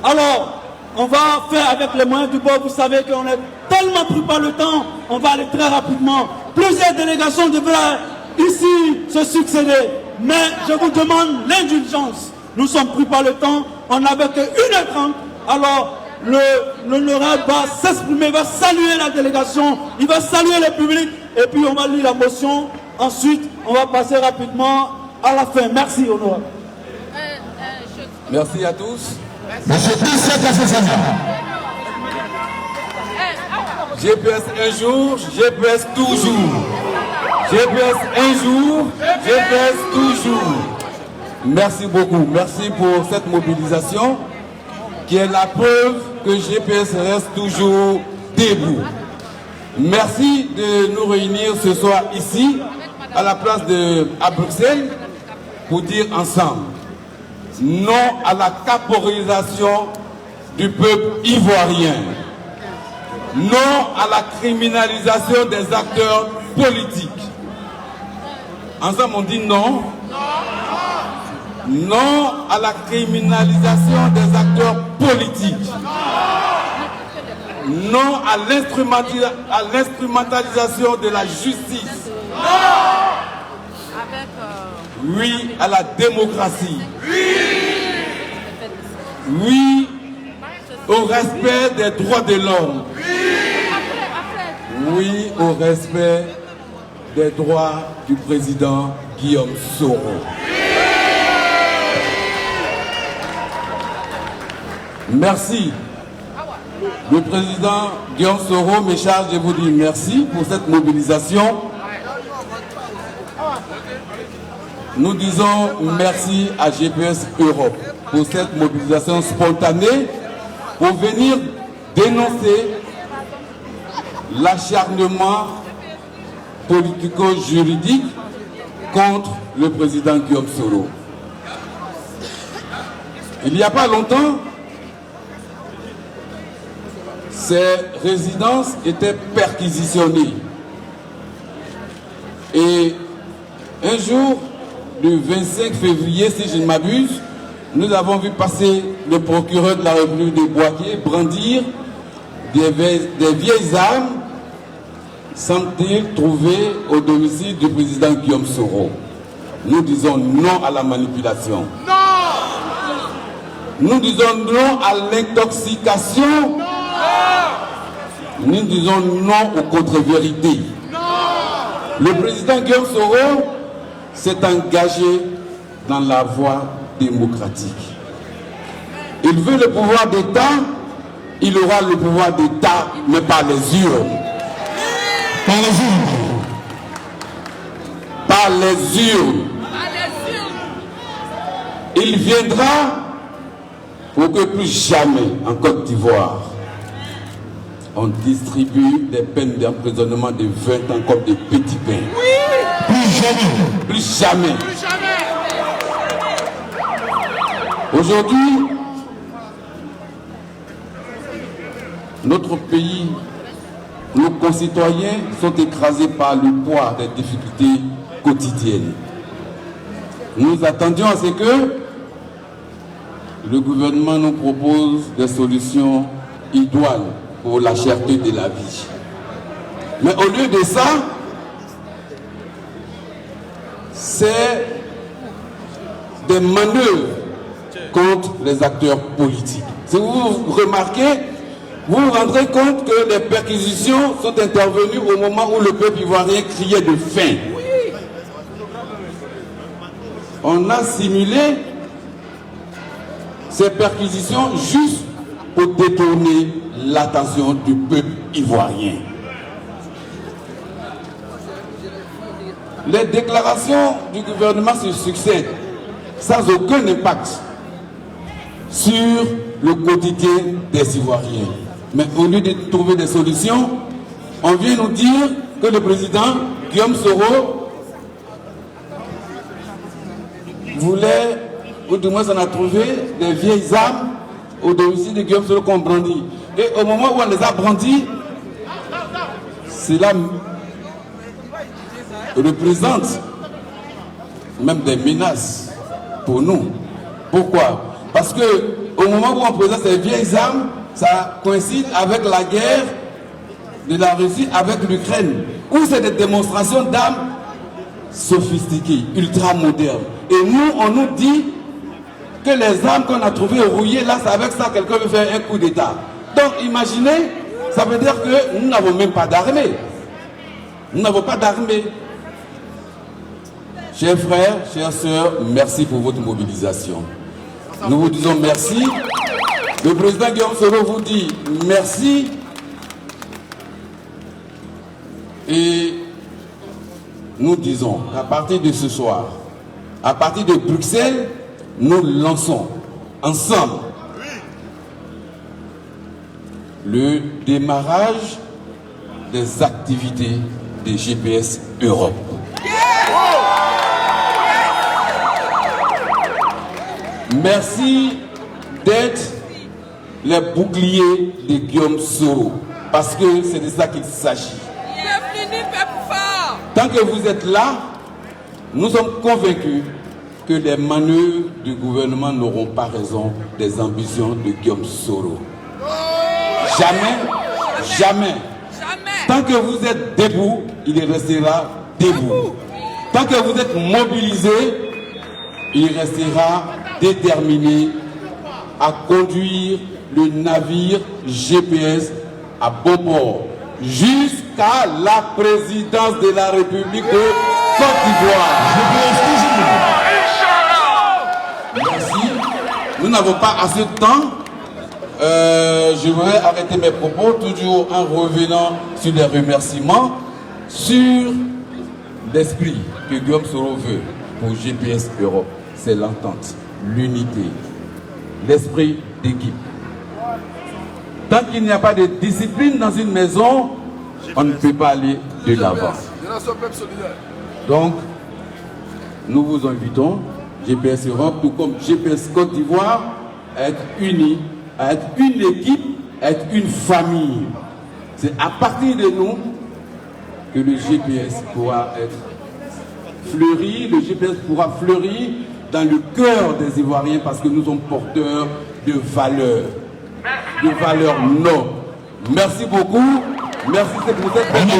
Alors, on va faire avec les moyens du bord. Vous savez qu'on est tellement pris par le temps, on va aller très rapidement. Plusieurs délégations devraient ici se succéder. Mais je vous demande l'indulgence. Nous sommes pris par le temps, on n'avait que 1h30. Alors, l'honorable va s'exprimer, va saluer la délégation, il va saluer le public, et puis on va lire la motion. Ensuite, on va passer rapidement à la fin. Merci, honorable. Merci à tous. Monsieur Issaka Fofana. GPS un jour, GPS toujours. GPS un jour, GPS toujours. Merci beaucoup. Merci pour cette mobilisation qui est la preuve que GPS reste toujours debout. Merci de nous réunir ce soir ici, à la place à Bruxelles, pour dire ensemble non à la caporisation du peuple ivoirien, non à la criminalisation des acteurs politiques. Ensemble, on dit non. Non à la criminalisation des acteurs politiques. Non à l'instrumentalisation de la justice. Oui à la démocratie. Oui au respect des droits de l'homme. Oui au respect des droits du président Guillaume Soro. Merci. Le président Guillaume Soro me charge de vous dire merci pour cette mobilisation. Nous disons merci à GPS Europe pour cette mobilisation spontanée pour venir dénoncer l'acharnement politico-juridique contre le président Guillaume Soro. Il n'y a pas longtemps, Ces résidences étaient perquisitionnées. Et un jour, le 25 février, si je ne m'abuse, nous avons vu passer le procureur de la République de Boaké brandir des vieilles armes, semble-t-il, trouvées au domicile du président Guillaume Soro. Nous disons non à la manipulation. Non! Nous disons non à l'intoxication. Non! Nous disons non aux contre-vérités. Non! Le président Guillaume Soro s'est engagé dans la voie démocratique. Il veut le pouvoir d'État, il aura le pouvoir d'État, mais par les urnes. Par les urnes. Par les urnes. Il viendra pour que plus jamais en Côte d'Ivoire on distribue des peines d'emprisonnement de 20 ans comme des petits pains. Oui. Plus jamais. Plus jamais. Plus jamais. Aujourd'hui, notre pays, nos concitoyens sont écrasés par le poids des difficultés quotidiennes. Nous attendions à ce que le gouvernement nous propose des solutions idoines pour la cherté de la vie. Mais au lieu de ça, c'est des manœuvres contre les acteurs politiques. Si vous remarquez, vous vous rendrez compte que les perquisitions sont intervenues au moment où le peuple ivoirien criait de faim. On a simulé ces perquisitions juste pour détourner l'attention du peuple ivoirien. Les déclarations du gouvernement se succèdent sans aucun impact sur le quotidien des Ivoiriens. Mais au lieu de trouver des solutions, on vient nous dire que le président Guillaume Soro voulait, ou du moins on a trouvé des vieilles armes au domicile de Guillaume Soro qu'on brandit. Et au moment où on les a brandis, cela représente même des menaces pour nous. Pourquoi? Parce que au moment où on présente ces vieilles armes, ça coïncide avec la guerre de la Russie avec l'Ukraine, où c'est des démonstrations d'armes sophistiquées, ultra modernes. Et nous, on nous dit que les armes qu'on a trouvées rouillées, là, c'est avec ça quelqu'un veut faire un coup d'État. Donc imaginez, ça veut dire que nous n'avons même pas d'armée. Nous n'avons pas d'armée. Chers frères, chères sœurs, merci pour votre mobilisation. Nous vous disons merci. Le président Guillaume Soro vous dit merci. Et nous disons qu'à partir de ce soir, à partir de Bruxelles, nous lançons ensemble le démarrage des activités de GPS Europe. Merci d'être les boucliers de Guillaume Soro, parce que c'est de ça qu'il s'agit. Tant que vous êtes là, nous sommes convaincus que les manœuvres du gouvernement n'auront pas raison des ambitions de Guillaume Soro. Jamais, jamais. Tant que vous êtes debout, il restera debout. Tant que vous êtes mobilisés, il restera déterminé à conduire le navire GPS à bon port jusqu'à la présidence de la République de Côte d'Ivoire. Merci. Nous n'avons pas assez de temps. Je voudrais arrêter mes propos toujours en revenant sur les remerciements, sur l'esprit que Guillaume Soro veut pour GPS Europe. C'est l'entente, l'unité, l'esprit d'équipe. Tant qu'il n'y a pas de discipline dans une maison, on ne peut pas aller de l'avant. Donc, nous vous invitons, GPS Europe, tout comme GPS Côte d'Ivoire, à être unis, à être une équipe être une famille. C'est à partir de nous que le GPS pourra être fleuri, le GPS pourra fleurir dans le cœur des Ivoiriens parce que nous sommes porteurs de valeurs nobles. Merci beaucoup. Merci pour cette président.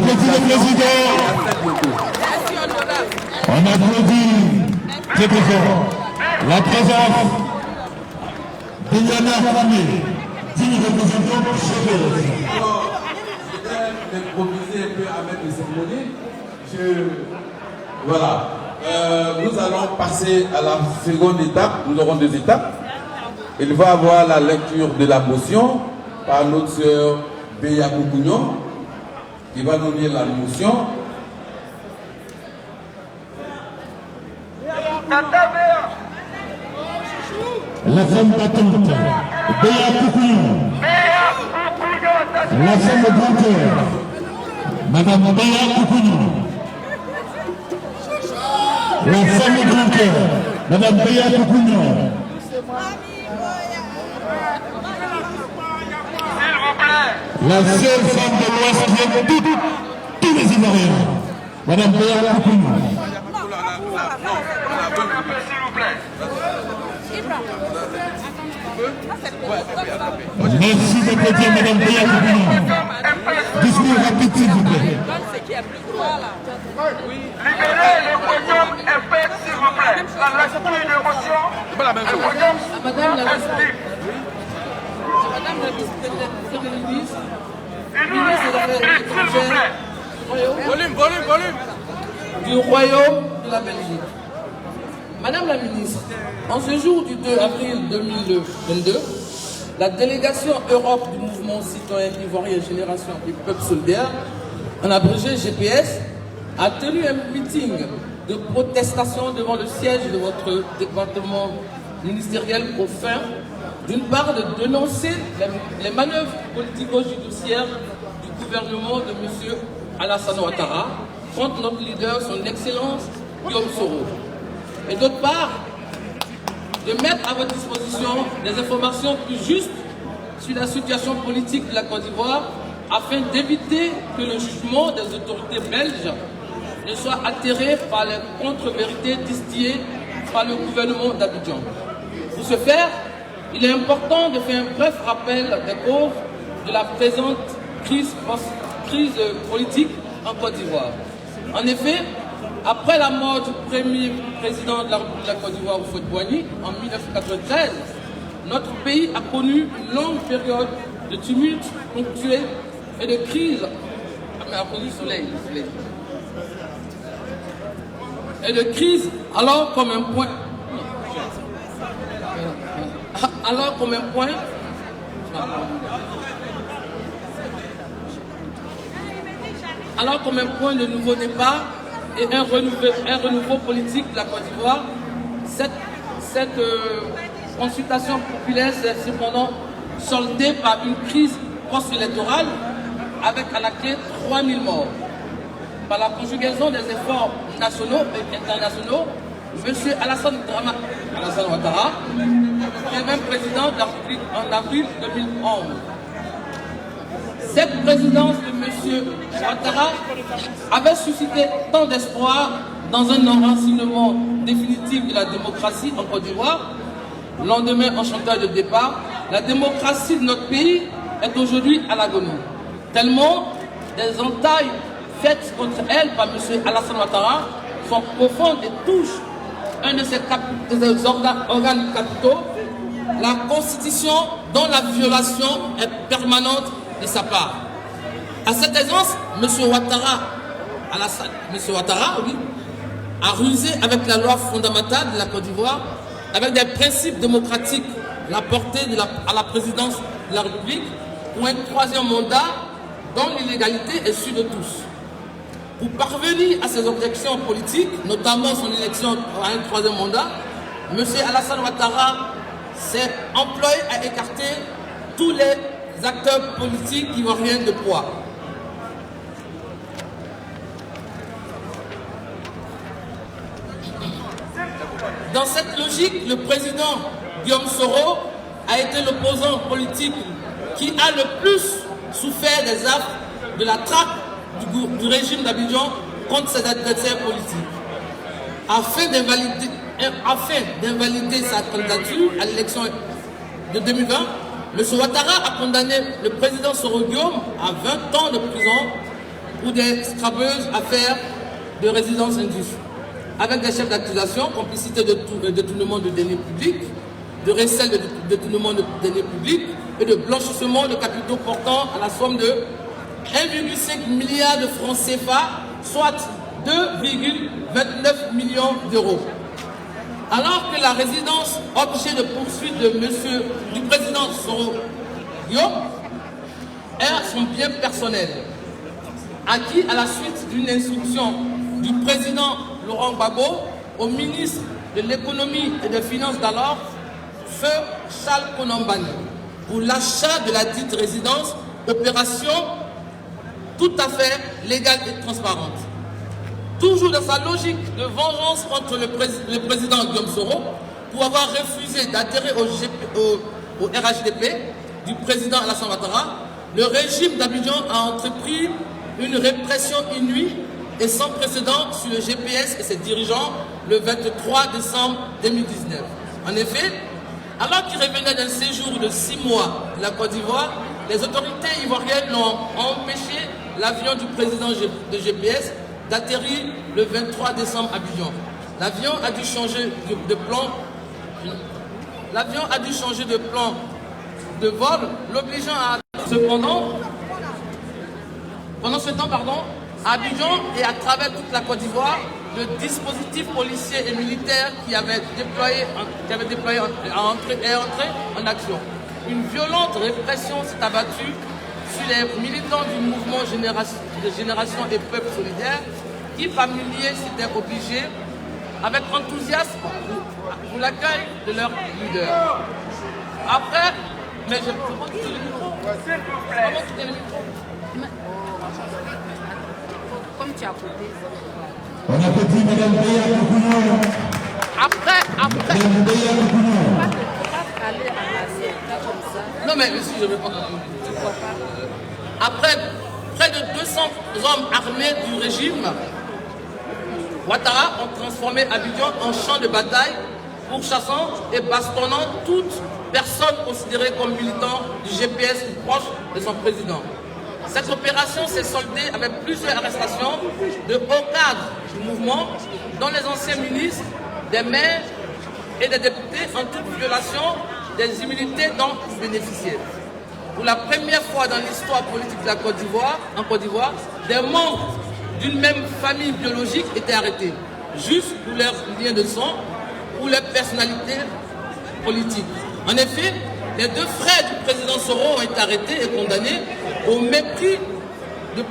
On applaudit très fort la présence de Yana Ramé, digne représentant du GPS. Je vais m'improviser un peu à mettre les cérémonies. Voilà. Nous allons passer à la seconde étape. Nous aurons 2 étapes. Il va y avoir la lecture de la motion par notre sœur Béa Koukouignon, qui va nous lire la motion. La femme battante, Béa Koukouignon. La femme de grand cœur, Madame Béa Koukouignon. La femme de grand cœur, Madame Béa Koukouignon. La seule femme de l'Ouest qui aime tous les Ivoiriens, Madame Béa Koukouignon. Merci d'applaudir Madame Béa Koukouignon. Discours rapide, s'il vous plaît. Libérez le podium FX, s'il vous plaît. La lecture de motion. Madame la du Royaume de la Belgique. Madame la ministre, en ce jour du 2 avril 2022, la délégation Europe du mouvement citoyen ivoirien Génération du Peuple Solidaire, en abrégé GPS, a tenu un meeting de protestation devant le siège de votre département ministériel au fin, d'une part, de dénoncer les manœuvres politico-judiciaires du gouvernement de M. Alassane Ouattara contre notre leader, son Excellence Guillaume Soro. Et d'autre part, de mettre à votre disposition des informations plus justes sur la situation politique de la Côte d'Ivoire afin d'éviter que le jugement des autorités belges ne soit altéré par les contre-vérités distillées par le gouvernement d'Abidjan. Pour ce faire, il est important de faire un bref rappel des causes de la présente crise politique en Côte d'Ivoire. En effet, après la mort du premier président de la République de la Côte d'Ivoire, Houphouët-Boigny, en 1993, notre pays a connu une longue période de tumulte ponctuée et de crise. Et de crise alors comme un point de nouveau départ et un renouveau politique de la Côte d'Ivoire. Cette consultation populaire s'est cependant soldée par une crise post-électorale avec à la clé 3000 morts. Par la conjugaison des efforts nationaux et internationaux, M. Alassane Ouattara est même président de la République en avril 2011. Cette présidence de M. Ouattara avait suscité tant d'espoir dans un enracinement définitif de la démocratie en Côte d'Ivoire. Lendemain enchanteur de départ, la démocratie de notre pays est aujourd'hui à l'agonie. Tellement des entailles faites contre elle par M. Alassane Ouattara sont profondes et touchent un de ses organes capitaux, la Constitution, dont la violation est permanente de sa part. À cette aisance, M. Ouattara, a rusé avec la loi fondamentale de la Côte d'Ivoire, avec des principes démocratiques, la portée à la présidence de la République pour un troisième mandat dont l'illégalité est sûre de tous. Pour parvenir à ses objections politiques, notamment son élection à un troisième mandat, M. Alassane Ouattara s'est employé à écarter tous les acteurs politiques ivoiriens de poids. Dans cette logique, le président Guillaume Soro a été l'opposant politique qui a le plus souffert des affres de la traque du régime d'Abidjan contre ses adversaires politiques. Afin d'invalider sa candidature à l'élection de 2020, M. Ouattara a condamné le président Soro Guillaume à 20 ans de prison pour des scrabeuses affaires de résidence indus, avec des chefs d'accusation, complicité de détournement de deniers publics, de recel de détournement de deniers publics et de blanchissement de capitaux portant à la somme de 1,5 milliard de francs CFA, soit 2,29 millions d'euros. Alors que la résidence objet de poursuite du président Soro Guillaume est son bien personnel, acquis à la suite d'une instruction du président Laurent Gbagbo au ministre de l'économie et des finances d'alors, feu Charles Konombani, pour l'achat de la dite résidence, opération tout à fait légale et transparente. Toujours dans sa logique de vengeance contre le président Guillaume Soro, pour avoir refusé d'adhérer au RHDP du président Alassane Ouattara, le régime d'Abidjan a entrepris une répression inouïe et sans précédent sur le GPS et ses dirigeants le 23 décembre 2019. En effet, alors qu'il revenait d'un séjour de 6 mois de la Côte d'Ivoire, les autorités ivoiriennes ont empêché l'avion du président de GPS d'atterrir le 23 décembre à Abidjan. L'avion a dû changer de plan. L'avion a dû changer de plan de vol, l'obligeant à... Cependant, pendant ce temps, à Abidjan et à travers toute la Côte d'Ivoire, le dispositif policier et militaire qui avait déployé est entré en action. Une violente répression s'est abattue sur les militants du mouvement de Génération et Peuple Solidaire qui, par milliers, s'étaient obligés, avec enthousiasme, pour l'accueil de leur leader. Après, mais je peux pas quitter le micro. S'il vous plaît. Comment quitter le micro? Comme tu as coupé. On applaudit Mme Béa Koukounou. Après. Aller à la CFA comme ça. Non, mais si je ne veux pas. Après près de 200 hommes armés du régime, Ouattara ont transformé Abidjan en champ de bataille, pourchassant et bastonnant toute personne considérée comme militant du GPS ou proche de son président. Cette opération s'est soldée avec plusieurs arrestations de hauts cadres du mouvement, dont les anciens ministres, des maires et des députés, en toute violation des immunités dont ils bénéficiaient. Pour la première fois dans l'histoire politique de la Côte d'Ivoire, des membres d'une même famille biologique étaient arrêtés, juste pour leur lien de sang ou leur personnalité politique. En effet, les deux frères du président Soro ont été arrêtés et condamnés au mépris du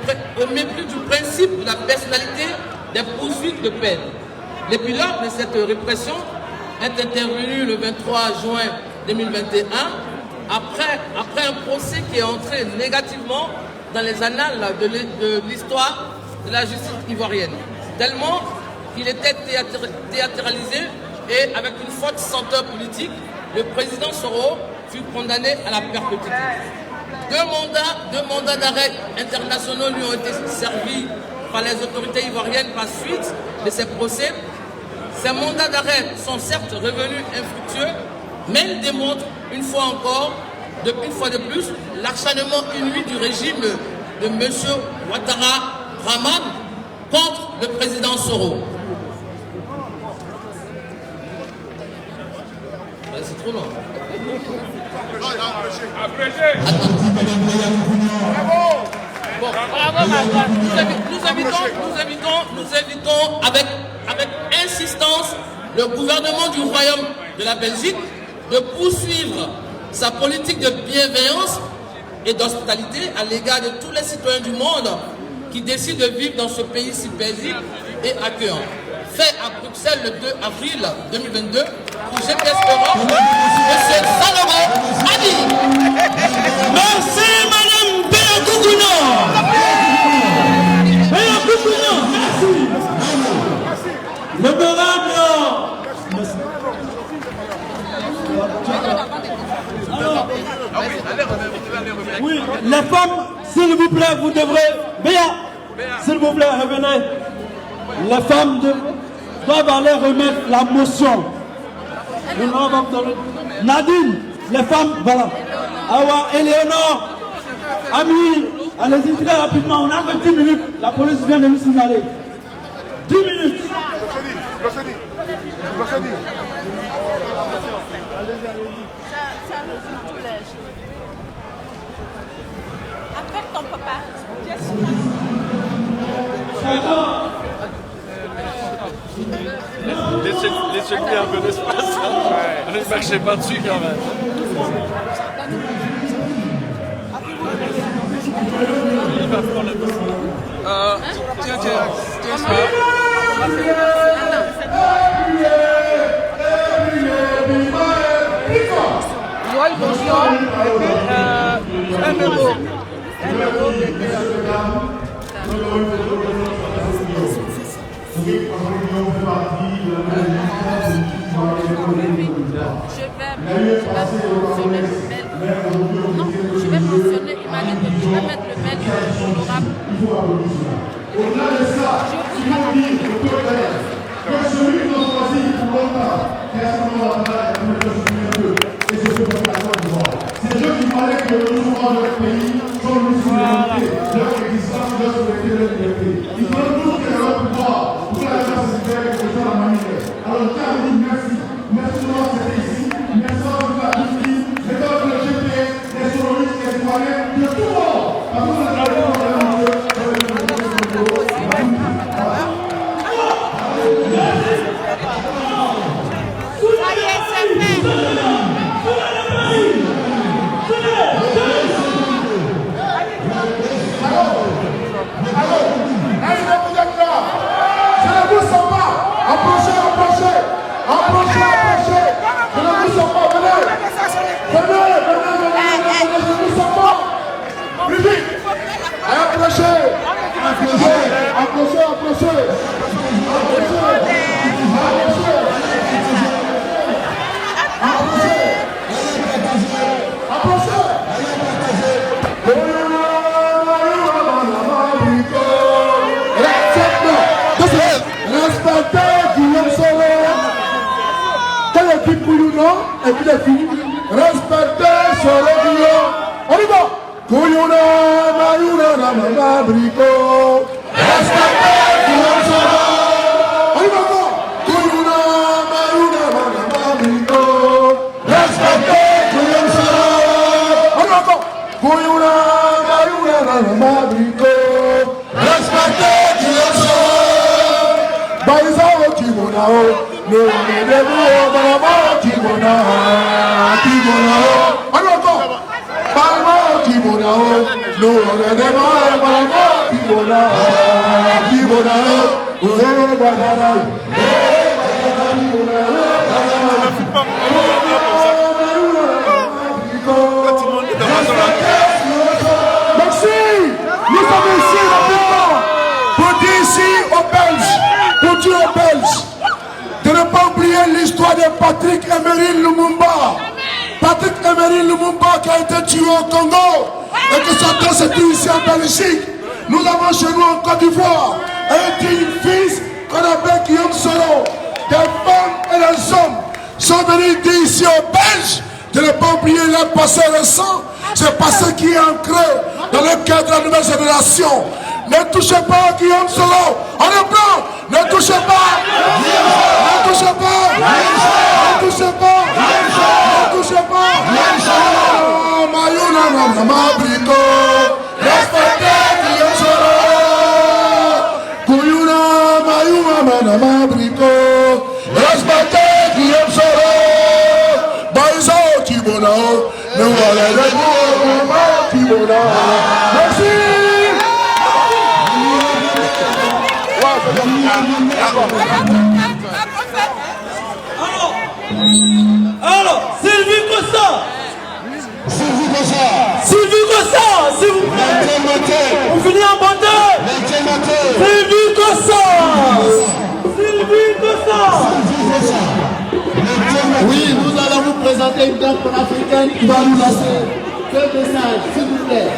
principe de la personnalité des poursuites de peine. L'épilogue de cette répression est intervenu le 23 juin 2021 après un procès qui est entré négativement dans les annales de l'histoire de la justice ivoirienne, tellement qu'il était théâtralisé et avec une forte senteur politique, le président Soro fut condamné à la perpétuité. Deux mandats d'arrêt internationaux lui ont été servis par les autorités ivoiriennes par suite de ces procès. Ces mandats d'arrêt sont certes revenus infructueux, mais ils démontrent une fois de plus, l'acharnement inouï du régime de M. Ouattara Rahman contre le président Soro. C'est trop long. Bon, nous invitons avec insistance le gouvernement du Royaume de la Belgique de poursuivre sa politique de bienveillance et d'hospitalité à l'égard de tous les citoyens du monde qui décident de vivre dans ce pays si paisible et accueillant. Fait à Bruxelles le 2 avril 2022 pour GPS Europe, M. Salomon Adi. Merci Madame Béa Koukounou. Béa Koukounou, merci. L'honorable. Alors, Les femmes, s'il vous plaît, vous devrez... Béa, s'il vous plaît, revenez. Les femmes doivent aller remettre la motion. Nadine, les femmes, voilà. Awa, Éléonore, Ami, allez-y très rapidement, on a que 10 minutes. La police vient de nous signaler. 10 minutes. Après ton papa. Laissez-lui un peu d'espace. Ne marchez pas dessus quand même. Il va prendre la position. Tiens. Je vais mentionner, il m'a dit que je vais mettre le mail du honorable. Au-delà de ça, il faut dire que celui qui a choisi pour longtemps, qui a son nom à la et c'est ce que la Côte d'Ivoire. C'est Dieu qui parlait que le mouvement de notre pays sont une souveraineté, leur existence, leur souveraineté, leur liberté. Ils veulent tous que leur pouvoir, pour la classe citoyenne et pour la manière. Alors, je tiens à vous dire merci. Merci de l'avoir été ici. Merci de la justice, les ordres de GPS, les sonoristes, les citoyens, de tout le monde. Parce que vous êtes là pour et puis les filles, respectez ce radio. On y va. Kouyouna, Mayouna, Namama, Brico. Respectez Kouyouna Solo. On y va encore. Kouyouna, Mayouna, Namama, Brico. Respectez Kouyouna Solo. On y va encore. Kouyouna, Mayouna, Namama, Brico. Respectez Kouyouna Solo. Baïsa, Kimonao. Nous on est debout, Balama, Kimonao. Alors encore, Balama, Kimonao. Nous on est debout, Balama, Kimonao. Oué, Badara. Merci. Nous sommes ici rapidement pour dire ici aux Belges, pour dire aux Belges, de ne pas oublier l'histoire de Patrick Emery Lumumba. Patrick Emery Lumumba qui a été tué au Congo et que sa tête s'est tuée ici en Belgique. Nous avons chez nous en Côte d'Ivoire un digne fils qu'on appelle Guillaume Soro. Des femmes et des hommes sont venus dire ici aux Belges de ne pas oublier leur passé récent. Ce passé qui est ancré dans le cœur de la nouvelle génération. Ne touchez pas à Guillaume Soro. On est blanc. Ne touchez pas. Ne touchez pas. Ne touchez pas. Ne touchez pas. Mayouna, Namama, Brico. Respectez Guillaume Soro. Kouyouna, Mayouna, Namama, Brico. Respectez Guillaume Soro. Baïsa, Kimonao. Nous allons les mots, Kimonao. Merci. Alors, Sylvie Cossa, s'il vous plaît, on finit en bonté. Sylvie Cossa. Oui, nous allons vous présenter une dame africaine qui va nous lancer. Que message, s'il vous plaît.